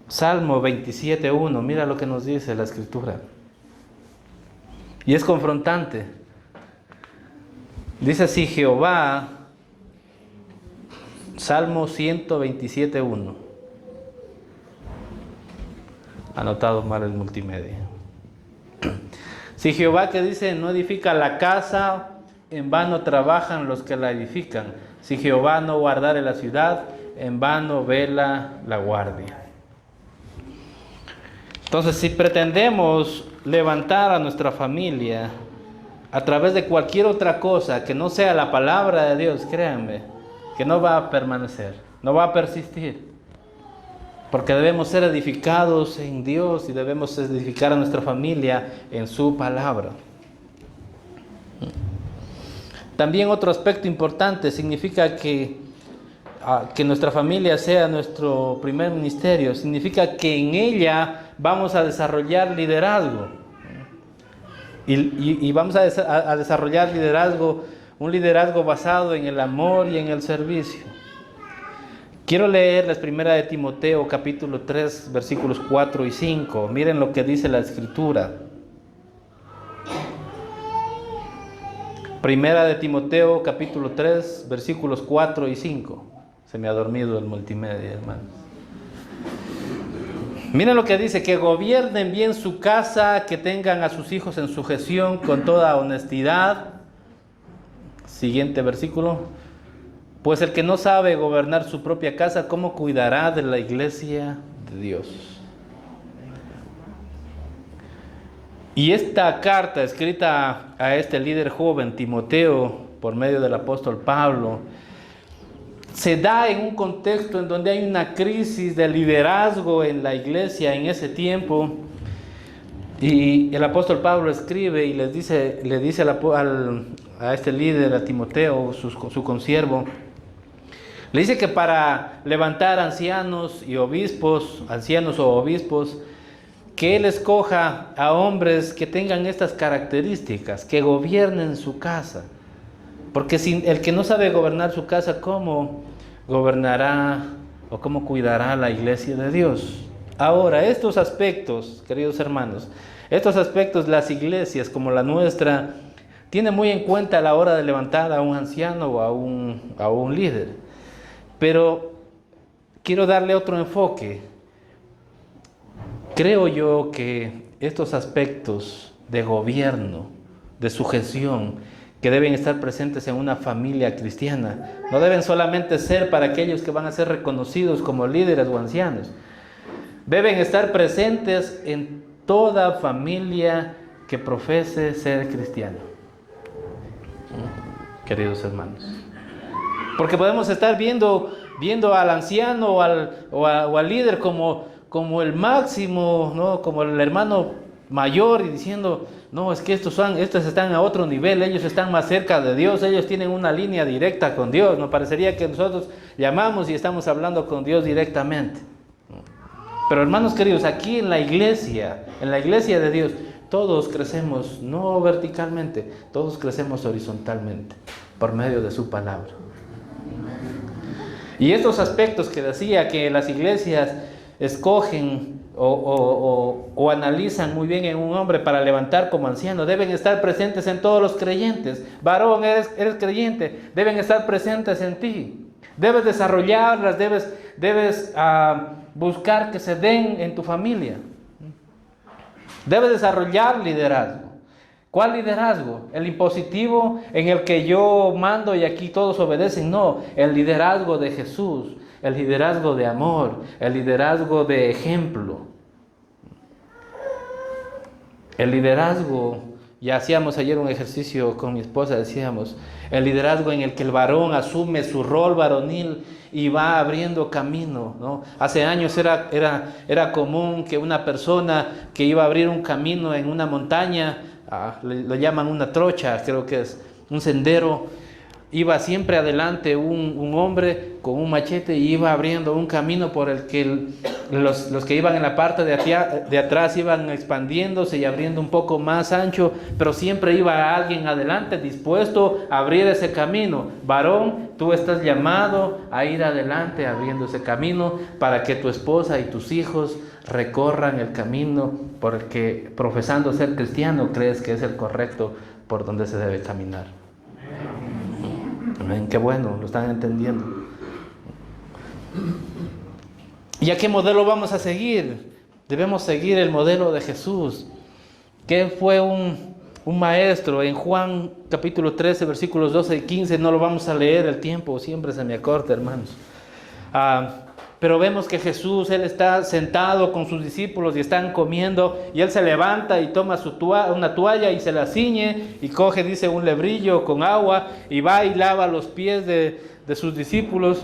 Salmo 27:1, mira lo que nos dice la Escritura. Y es confrontante. Dice así Jehová, Salmo 127:1. Anotado mal el multimedia. Si Jehová, que dice, no edifica la casa, en vano trabajan los que la edifican. Si Jehová no guardare la ciudad, en vano vela la guardia. Entonces, si pretendemos levantar a nuestra familia a través de cualquier otra cosa que no sea la palabra de Dios, créanme, que no va a permanecer, no va a persistir. Porque debemos ser edificados en Dios y debemos edificar a nuestra familia en su palabra. También otro aspecto importante significa que nuestra familia sea nuestro primer ministerio. Significa que en ella vamos a desarrollar liderazgo. Y vamos a desarrollar liderazgo, un liderazgo basado en el amor y en el servicio. Quiero leerles 1 de Timoteo capítulo 3 versículos 4 y 5. Miren lo que dice la Escritura. 1 de Timoteo capítulo 3 versículos 4 y 5. Se me ha dormido el multimedia, hermano. Miren lo que dice: que gobiernen bien su casa, que tengan a sus hijos en sujeción con toda honestidad. Siguiente versículo. Pues el que no sabe gobernar su propia casa, ¿cómo cuidará de la iglesia de Dios? Y esta carta escrita a este líder joven, Timoteo, por medio del apóstol Pablo, se da en un contexto en donde hay una crisis de liderazgo en la iglesia en ese tiempo. Y el apóstol Pablo escribe y le dice a este líder, a Timoteo, su consiervo: Le dice que para levantar ancianos o obispos, que Él escoja a hombres que tengan estas características, que gobiernen su casa. Porque si el que no sabe gobernar su casa, ¿cómo gobernará o cómo cuidará la iglesia de Dios? Ahora, estos aspectos, queridos hermanos, estos aspectos las iglesias como la nuestra tienen muy en cuenta a la hora de levantar a un anciano o a un líder. Pero quiero darle otro enfoque. Creo yo que estos aspectos de gobierno, de sujeción, que deben estar presentes en una familia cristiana, no deben solamente ser para aquellos que van a ser reconocidos como líderes o ancianos. Deben estar presentes en toda familia que profese ser cristiano, queridos hermanos. Porque podemos estar viendo al anciano o al líder como el máximo, ¿no? Como el hermano mayor, y diciendo, no, es que estos están a otro nivel, ellos están más cerca de Dios, ellos tienen una línea directa con Dios. Nos parecería que nosotros llamamos y estamos hablando con Dios directamente. Pero hermanos queridos, aquí en la iglesia de Dios, todos crecemos no verticalmente, todos crecemos horizontalmente por medio de su palabra. Y estos aspectos que decía que las iglesias escogen o analizan muy bien en un hombre para levantar como anciano, deben estar presentes en todos los creyentes. Varón, eres creyente, deben estar presentes en ti. Debes desarrollarlas, debes buscar que se den en tu familia. Debes desarrollar liderazgo. ¿Cuál liderazgo? ¿El impositivo en el que yo mando y aquí todos obedecen? No, el liderazgo de Jesús, el liderazgo de amor, el liderazgo de ejemplo. El liderazgo, ya hacíamos ayer un ejercicio con mi esposa, decíamos, el liderazgo en el que el varón asume su rol varonil y va abriendo camino, ¿no? Hace años era común que una persona que iba a abrir un camino en una montaña, lo llaman una trocha, creo que es un sendero, iba siempre adelante un hombre con un machete y iba abriendo un camino por el que los que iban en la parte de atrás iban expandiéndose y abriendo un poco más ancho, pero siempre iba alguien adelante dispuesto a abrir ese camino. Varón, tú estás llamado a ir adelante abriendo ese camino para que tu esposa y tus hijos recorran el camino por el que, profesando ser cristiano, crees que es el correcto por donde se debe caminar. Amén, qué bueno, lo están entendiendo. ¿Y a qué modelo vamos a seguir? Debemos seguir el modelo de Jesús, que fue un maestro. En Juan capítulo 13, versículos 12 y 15, no lo vamos a leer, el tiempo siempre se me acorta, hermanos. Pero vemos que Jesús, Él está sentado con sus discípulos y están comiendo, y Él se levanta y toma una toalla y se la ciñe y coge, dice, un lebrillo con agua y va y lava los pies de sus discípulos.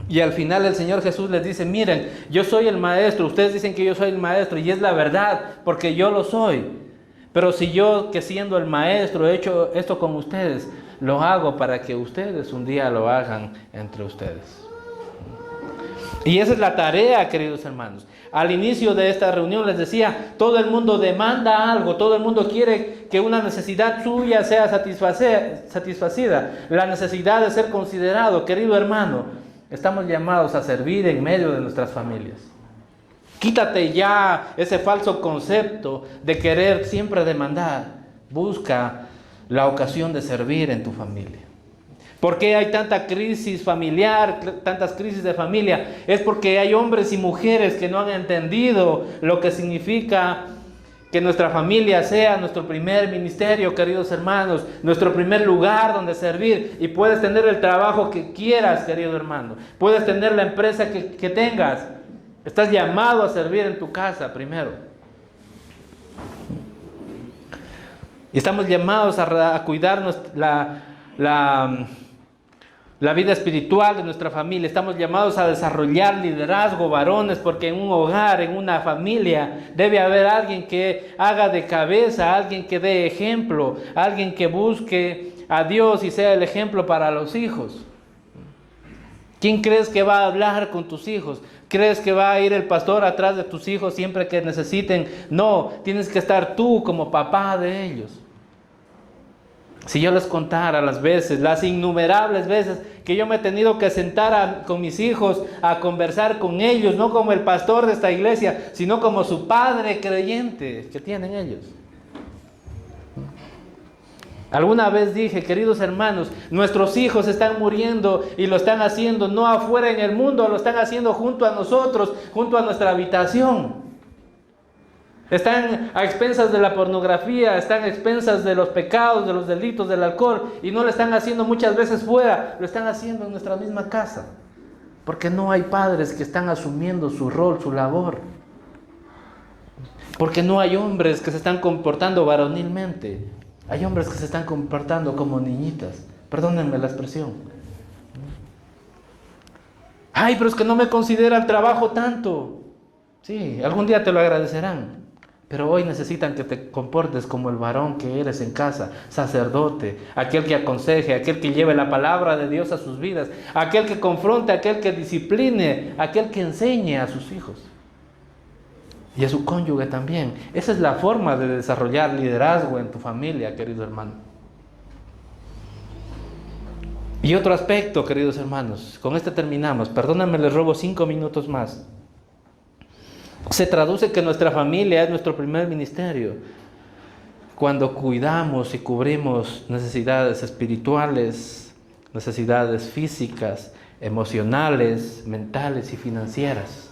Y al final el Señor Jesús les dice, miren, yo soy el maestro, ustedes dicen que yo soy el maestro y es la verdad, porque yo lo soy. Pero si yo, que siendo el maestro, he hecho esto con ustedes, lo hago para que ustedes un día lo hagan entre ustedes. Y esa es la tarea, queridos hermanos. Al inicio de esta reunión les decía, todo el mundo demanda algo, todo el mundo quiere que una necesidad suya sea satisfacida, la necesidad de ser considerado. Querido hermano, estamos llamados a servir en medio de nuestras familias. Quítate ya ese falso concepto de querer siempre demandar. Busca la ocasión de servir en tu familia. ¿Por qué hay tanta crisis familiar, tantas crisis de familia? Es porque hay hombres y mujeres que no han entendido lo que significa que nuestra familia sea nuestro primer ministerio, queridos hermanos, nuestro primer lugar donde servir. Y puedes tener el trabajo que quieras, querido hermano. Puedes tener la empresa que tengas. Estás llamado a servir en tu casa primero. Y estamos llamados a cuidarnos la vida espiritual de nuestra familia. Estamos llamados a desarrollar liderazgo, varones, porque en un hogar, en una familia, debe haber alguien que haga de cabeza, alguien que dé ejemplo, alguien que busque a Dios y sea el ejemplo para los hijos. ¿Quién crees que va a hablar con tus hijos? ¿Crees que va a ir el pastor atrás de tus hijos siempre que necesiten? No, tienes que estar tú como papá de ellos. Si yo les contara las veces, las innumerables veces que yo me he tenido que sentar con mis hijos a conversar con ellos, no como el pastor de esta iglesia, sino como su padre creyente que tienen ellos. Alguna vez dije, queridos hermanos, nuestros hijos están muriendo y lo están haciendo no afuera en el mundo, lo están haciendo junto a nosotros, junto a nuestra habitación. Están a expensas de la pornografía, están a expensas de los pecados, de los delitos, del alcohol, y no lo están haciendo muchas veces fuera, lo están haciendo en nuestra misma casa, porque no hay padres que están asumiendo su rol, su labor, porque no hay hombres que se están comportando varonilmente, hay hombres que se están comportando como niñitas, perdónenme la expresión. Ay, pero es que no me considera el trabajo tanto. Sí, algún día te lo agradecerán. Pero hoy necesitan que te comportes como el varón que eres en casa, sacerdote, aquel que aconseje, aquel que lleve la palabra de Dios a sus vidas, aquel que confronte, aquel que discipline, aquel que enseñe a sus hijos y a su cónyuge también. Esa es la forma de desarrollar liderazgo en tu familia, querido hermano. Y otro aspecto, queridos hermanos, con este terminamos, perdónenme, les robo 5 minutos más. Se traduce que nuestra familia es nuestro primer ministerio. Cuando cuidamos y cubrimos necesidades espirituales, necesidades físicas, emocionales, mentales y financieras.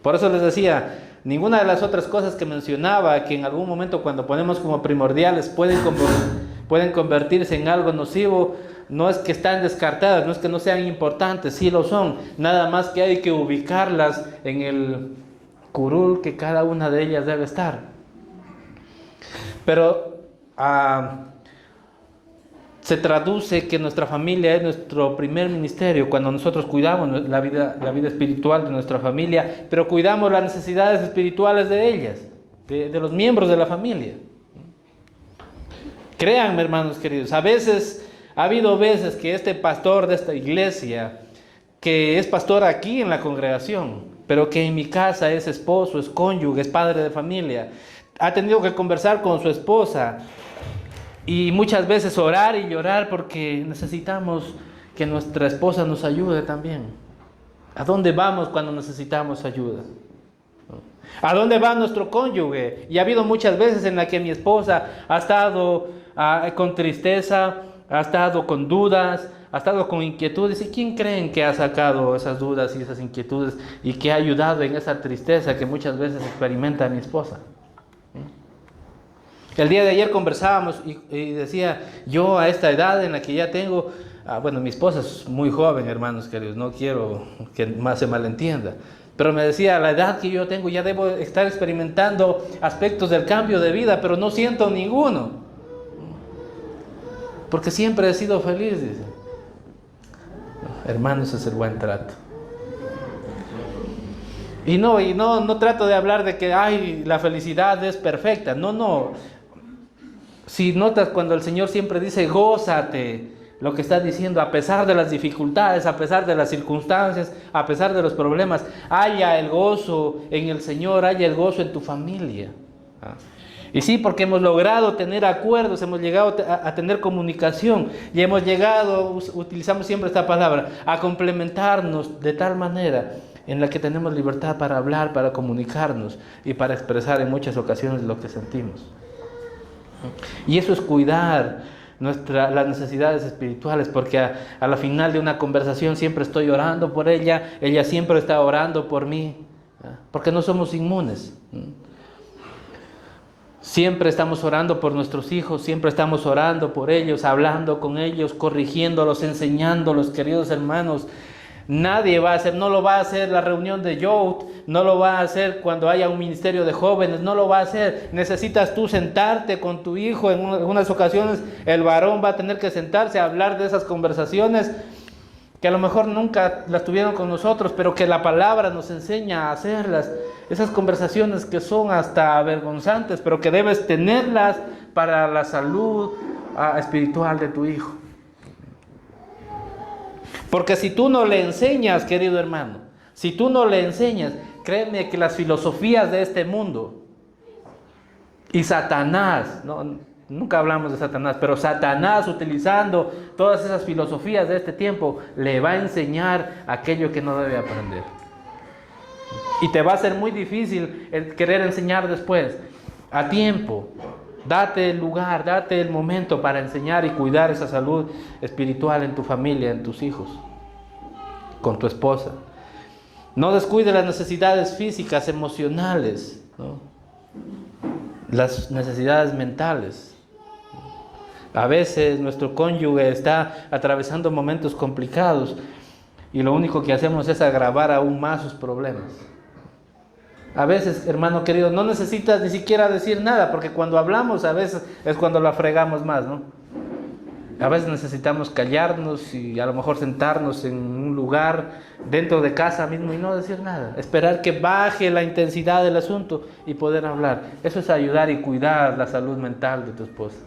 Por eso les decía, ninguna de las otras cosas que mencionaba, que en algún momento cuando ponemos como primordiales pueden convertirse en algo nocivo, no es que están descartadas, no es que no sean importantes, sí lo son. Nada más que hay que ubicarlas en el curul que cada una de ellas debe estar. Pero se traduce que nuestra familia es nuestro primer ministerio cuando nosotros cuidamos la vida espiritual de nuestra familia, pero cuidamos las necesidades espirituales de ellas, de los miembros de la familia. Créanme, hermanos queridos, ha habido veces que este pastor de esta iglesia, que es pastor aquí en la congregación, pero que en mi casa es esposo, es cónyuge, es padre de familia, ha tenido que conversar con su esposa y muchas veces orar y llorar porque necesitamos que nuestra esposa nos ayude también. ¿A dónde vamos cuando necesitamos ayuda? ¿A dónde va nuestro cónyuge? Y ha habido muchas veces en las que mi esposa ha estado con tristeza, ha estado con dudas, ha estado con inquietudes. ¿Y quién creen que ha sacado esas dudas y esas inquietudes y que ha ayudado en esa tristeza que muchas veces experimenta mi esposa? El día de ayer conversábamos y decía, yo a esta edad en la que ya tengo, bueno, mi esposa es muy joven, hermanos queridos, no quiero que más se malentienda, pero me decía, a la edad que yo tengo ya debo estar experimentando aspectos del cambio de vida, pero no siento ninguno, porque siempre he sido feliz, dice. Hermanos, es el buen trato. Y no trato de hablar de que la felicidad es perfecta. No. Si notas cuando el Señor siempre dice, gózate, lo que está diciendo, a pesar de las dificultades, a pesar de las circunstancias, a pesar de los problemas, haya el gozo en el Señor, haya el gozo en tu familia. Y sí, porque hemos logrado tener acuerdos, hemos llegado a tener comunicación y hemos llegado, utilizamos siempre esta palabra, a complementarnos de tal manera en la que tenemos libertad para hablar, para comunicarnos y para expresar en muchas ocasiones lo que sentimos. Y eso es cuidar las necesidades espirituales, porque a la final de una conversación siempre estoy orando por ella, ella siempre está orando por mí, porque no somos inmunes. Siempre estamos orando por nuestros hijos, siempre estamos orando por ellos, hablando con ellos, corrigiéndolos, enseñándolos, queridos hermanos. Nadie va a hacer, no lo va a hacer la reunión de Youth, no lo va a hacer cuando haya un ministerio de jóvenes, no lo va a hacer. Necesitas tú sentarte con tu hijo, en algunas ocasiones el varón va a tener que sentarse a hablar de esas conversaciones que a lo mejor nunca las tuvieron con nosotros, pero que la palabra nos enseña a hacerlas. Esas conversaciones que son hasta avergonzantes, pero que debes tenerlas para la salud espiritual de tu hijo. Porque si tú no le enseñas, querido hermano, si tú no le enseñas, créeme que las filosofías de este mundo y Satanás, nunca hablamos de Satanás, pero Satanás utilizando todas esas filosofías de este tiempo, le va a enseñar aquello que no debe aprender. Y te va a ser muy difícil el querer enseñar después. A tiempo, date el lugar, date el momento para enseñar y cuidar esa salud espiritual en tu familia, en tus hijos, con tu esposa. No descuide las necesidades físicas, emocionales, ¿no? Las necesidades mentales. A veces nuestro cónyuge está atravesando momentos complicados y lo único que hacemos es agravar aún más sus problemas. A veces, hermano querido, no necesitas ni siquiera decir nada, porque cuando hablamos a veces es cuando la fregamos más, ¿no? A veces necesitamos callarnos y a lo mejor sentarnos en un lugar dentro de casa mismo y no decir nada. Esperar que baje la intensidad del asunto y poder hablar. Eso es ayudar y cuidar la salud mental de tu esposa.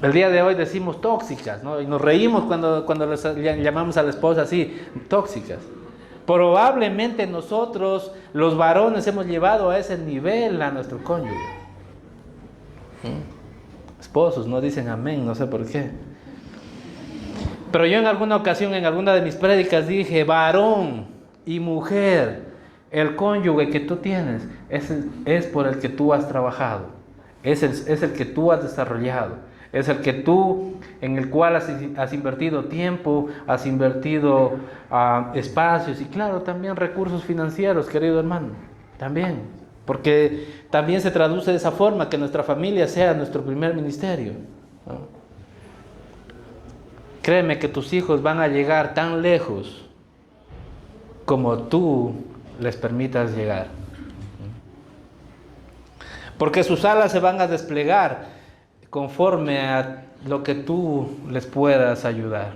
El día de hoy decimos tóxicas, ¿no? Y nos reímos cuando les llamamos a la esposa así, tóxicas. Probablemente nosotros, los varones, hemos llevado a ese nivel a nuestro cónyuge. Esposos no dicen amén, no sé por qué. Pero yo en alguna ocasión, en alguna de mis prédicas dije, varón y mujer, el cónyuge que tú tienes es por el que tú has trabajado, es el que tú has desarrollado. Es el que en el cual has invertido tiempo, has invertido espacios y claro, también recursos financieros, querido hermano, también. Porque también se traduce de esa forma, que nuestra familia sea nuestro primer ministerio, ¿no? Créeme que tus hijos van a llegar tan lejos como tú les permitas llegar. Porque sus alas se van a desplegar conforme a lo que tú les puedas ayudar.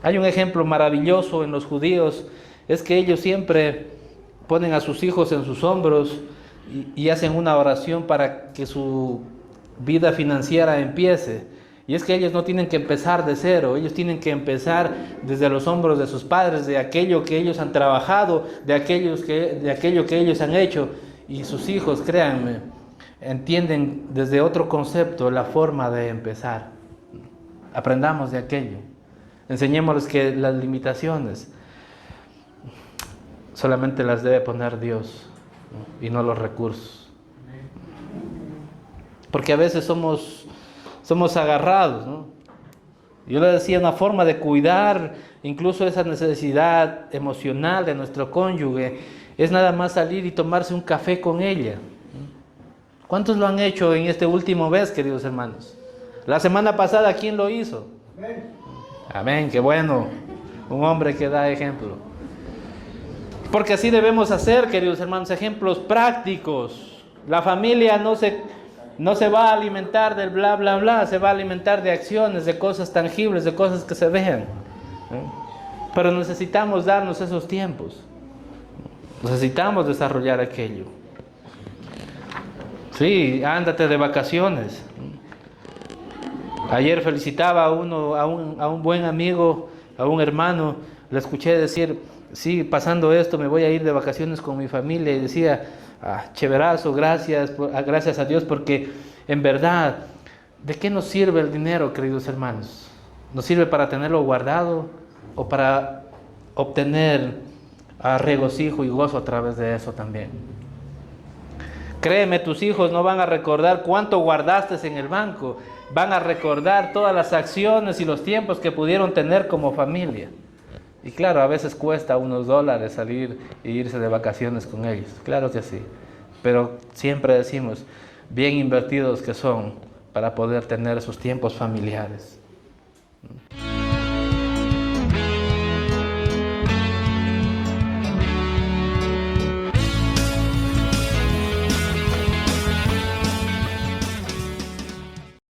Hay un ejemplo maravilloso en los judíos, es que ellos siempre ponen a sus hijos en sus hombros y hacen una oración para que su vida financiera empiece. Y es que ellos no tienen que empezar de cero, ellos tienen que empezar desde los hombros de sus padres, de aquello que ellos han trabajado, de aquello que ellos han hecho. Y sus hijos, créanme, entienden desde otro concepto la forma de empezar. Aprendamos de aquello. Enseñémosles que las limitaciones solamente las debe poner Dios, ¿no? Y no los recursos. Porque a veces somos agarrados, ¿no? Yo le decía, una forma de cuidar incluso esa necesidad emocional de nuestro cónyuge es nada más salir y tomarse un café con ella. ¿Cuántos lo han hecho en este último mes, queridos hermanos? La semana pasada, ¿quién lo hizo? Amén, qué bueno. Un hombre que da ejemplo. Porque así debemos hacer, queridos hermanos, ejemplos prácticos. La familia no se va a alimentar del bla, bla, bla, se va a alimentar de acciones, de cosas tangibles, de cosas que se vean. Pero necesitamos darnos esos tiempos. Necesitamos desarrollar aquello. Sí, ándate de vacaciones. Ayer felicitaba a un buen amigo, a un hermano, le escuché decir, sí, pasando esto me voy a ir de vacaciones con mi familia, y decía, chéverazo, gracias a Dios, porque en verdad, ¿de qué nos sirve el dinero, queridos hermanos? ¿Nos sirve para tenerlo guardado o para obtener regocijo y gozo a través de eso también? Créeme, tus hijos no van a recordar cuánto guardaste en el banco, van a recordar todas las acciones y los tiempos que pudieron tener como familia. Y claro, a veces cuesta unos dólares salir e irse de vacaciones con ellos, claro que sí, pero siempre decimos, bien invertidos que son para poder tener esos tiempos familiares.